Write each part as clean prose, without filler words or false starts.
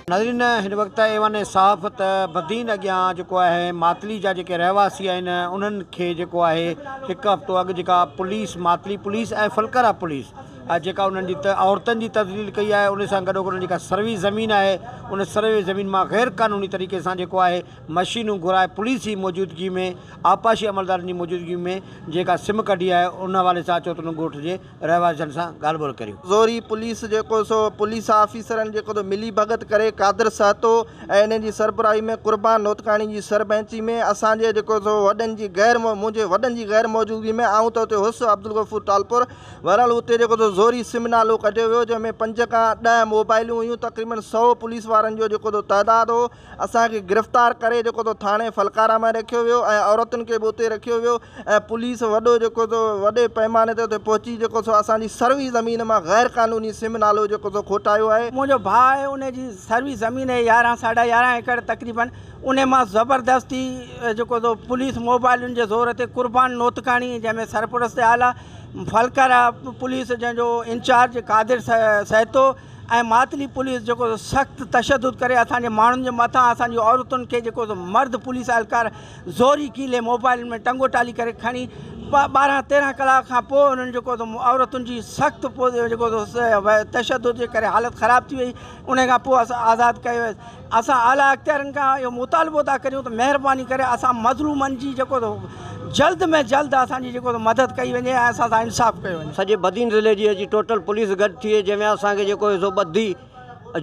नाज़रीन, हिन वक़्तु एवान साफ़ त बदीन अॻियां जेको आहे मातली जा जेके रहवासी आहिनि उन्हनि खे जेको आहे हिकु हफ़्तो अॻु जेका पुलिस मातली पुलिस ऐं फलकरा पुलिस जेका उन्हनि जी औरतुनि जी तब्दील कई आहे, उन सां गॾोगॾु उन्हनि जेका सर्वी ज़मीन आहे उन सर्वे ज़मीन मां गैर क़ानूनी तरीक़े सां जेको आहे मशीनूं घुराए पुलिस जी मौजूदगी में आपाशी अमलदारनि जी मौजूदगी में जेका सिम कढी आहे उन हवाले सां अचो त उन ॻोठ जे रहवासियुनि सां ॻाल्हि ॿोल करियूं। ज़ोरी पुलिस जेको सो पुलिस ऑफिसरनि जेको तो मिली भगत करे कादर सातो ऐं इन्हनि जी सरबराही में कुर्बान नोतकाणी जी सरपंची में असांजे जेको सो वॾनि जी मुंहिंजे वॾनि जी गैर मौजूदगी में आऊं त उते हुउसि अब्दुल गफूर टालपुर। बहरहाल उते जेको तो ज़ोरी सिम नालो कढियो वियो जंहिंमें 5 खां 10 मोबाइलूं हुयूं, तक़रीबन 100 पुलिस वारनि जो जेको तो तइदाद हो। असांखे गिरफ़्तार करे जेको तो थाणे फलकारा में रखियो वियो ऐं औरतुनि खे बि उते रखियो वियो ऐं पुलिस वॾो जेको तो वॾे पैमाने ते उते पहुची जेको सो असांजी सर्वी ज़मीन मां गैर क़ानूनी सिम नालो जेको सो खोटायो आहे। मुझो भाउ आहे, उन जी सर्वी ज़मीन है 11 साढा 11 एकड़ तकरीबन, उन मां ज़बरदस्ती जेको तो पुलिस मोबाइलुनि जे ज़ोर ते कुर्बान नोतकाणी जंहिंमें सरपरस्त आला फलकरा पुलिस जंहिंजो इंचार्ज कादिर सहतो ऐं मातली पुलिस जेको सख़्तु तशदुद करे असांजे माण्हुनि जे मथां असांजी औरतुनि खे जेको मर्द पुलिस एहलकार ज़ोरी कीले मोबाइल में टंगो टाली करे खणी 12-13 कलाक खां पोइ उन्हनि जेको औरतुनि जी सख़्तु जेको तशदुद जे करे हालत ख़राब थी वई। उन खां पोइ असां आज़ादु कयो वियो। असां आला अख़्तियारनि खां इहो मुतालबो था करियूं त महिरबानी करे असां मज़लूमनि जी जेको जल्द में जल्द असांजी जेको मदद कई वञे ऐं असां सां इंसाफ़ कयो वञे। सॼे बदीन ज़िले जी अॼु टोटल पुलिस गॾु थी वई, जंहिंमें असांखे जेको ॿधी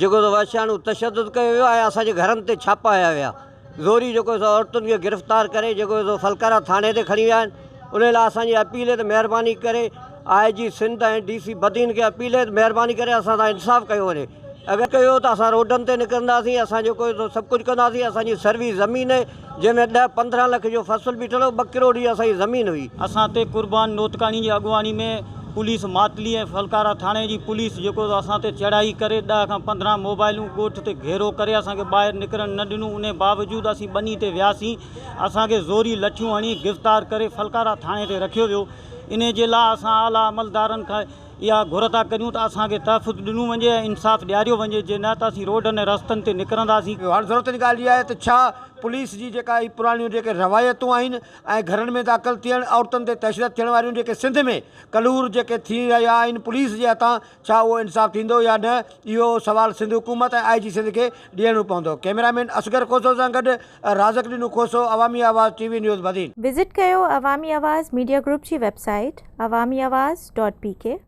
जेको वशाणू तशदुद कयो वियो ऐं असांजे घरनि ते छापा हया विया। ज़ोरी जेको औरतुनि खे गिरफ़्तार करे जेको फलकारा थाणे ते खणी विया आहिनि। उन लाइ असांजी अपील है त महिरबानी करे IG सिंध ऐं DC बदीन खे अपील है त महिरबानी करे असां सां इंसाफ़ कयो वञे। अगरि कयो त असां रोडनि ते निकिरंदासीं, असां जेको सभु कुझु कंदासीं। असांजी सर्वी ज़मीन जंहिंमें 10-15 लख जो फसल बीठल हो, 2 करोड़ जी असांजी ज़मीन हुई। असां ते कुर्बान नोतकाणी जी अॻुवानी में पुलिस मातली ऐं फलकारा थाणे जी पुलिस जेको असां ते चढ़ाई करे 10 खां 15 मोबाइलूं ॻोठ ते घेरो करे असांखे ॿाहिरि निकिरण न ॾिनूं। उन बावजूदि असीं ॿनी ते वियासीं, असांखे ज़ोरी लठियूं हणी गिरफ़्तार करे फलकारा थाणे ते रखियो वियो। इन जे लाइ असां आला अमलदारनि खां इहा घुर था करियूं त असांखे तहफ़ुज़ ॾिनो वञे ऐं इंसाफ़ ॾियारियो वञे, जे न त असीं रोडनि ऐं रस्तनि ते निकिरंदासीं। हाणे ज़रूरत जी ॻाल्हि इहा आहे त छा पुलिस जी जेका ई पुराणियूं जेके रवायतूं आहिनि ऐं घरनि में दाख़िल थियण औरतुनि ते तशदुद थियण वारियूं जेके सिंध में कलूर जेके थी रहिया आहिनि पुलिस जे हथां, छा उहो इंसाफ़ थींदो या न, इहो सवाल सिंध हुकूमत ऐं IG सिंध खे ॾियणो पवंदो। कैमरामैन असगर खोसो सां गॾु राज़क ॾिनू खोसो, अवामी आवाज़ TV न्यूज़ बदीन। विज़िट कयो अवामी आवाज़ मीडिया ग्रुप जी वेबसाइट awamiawaz.pk।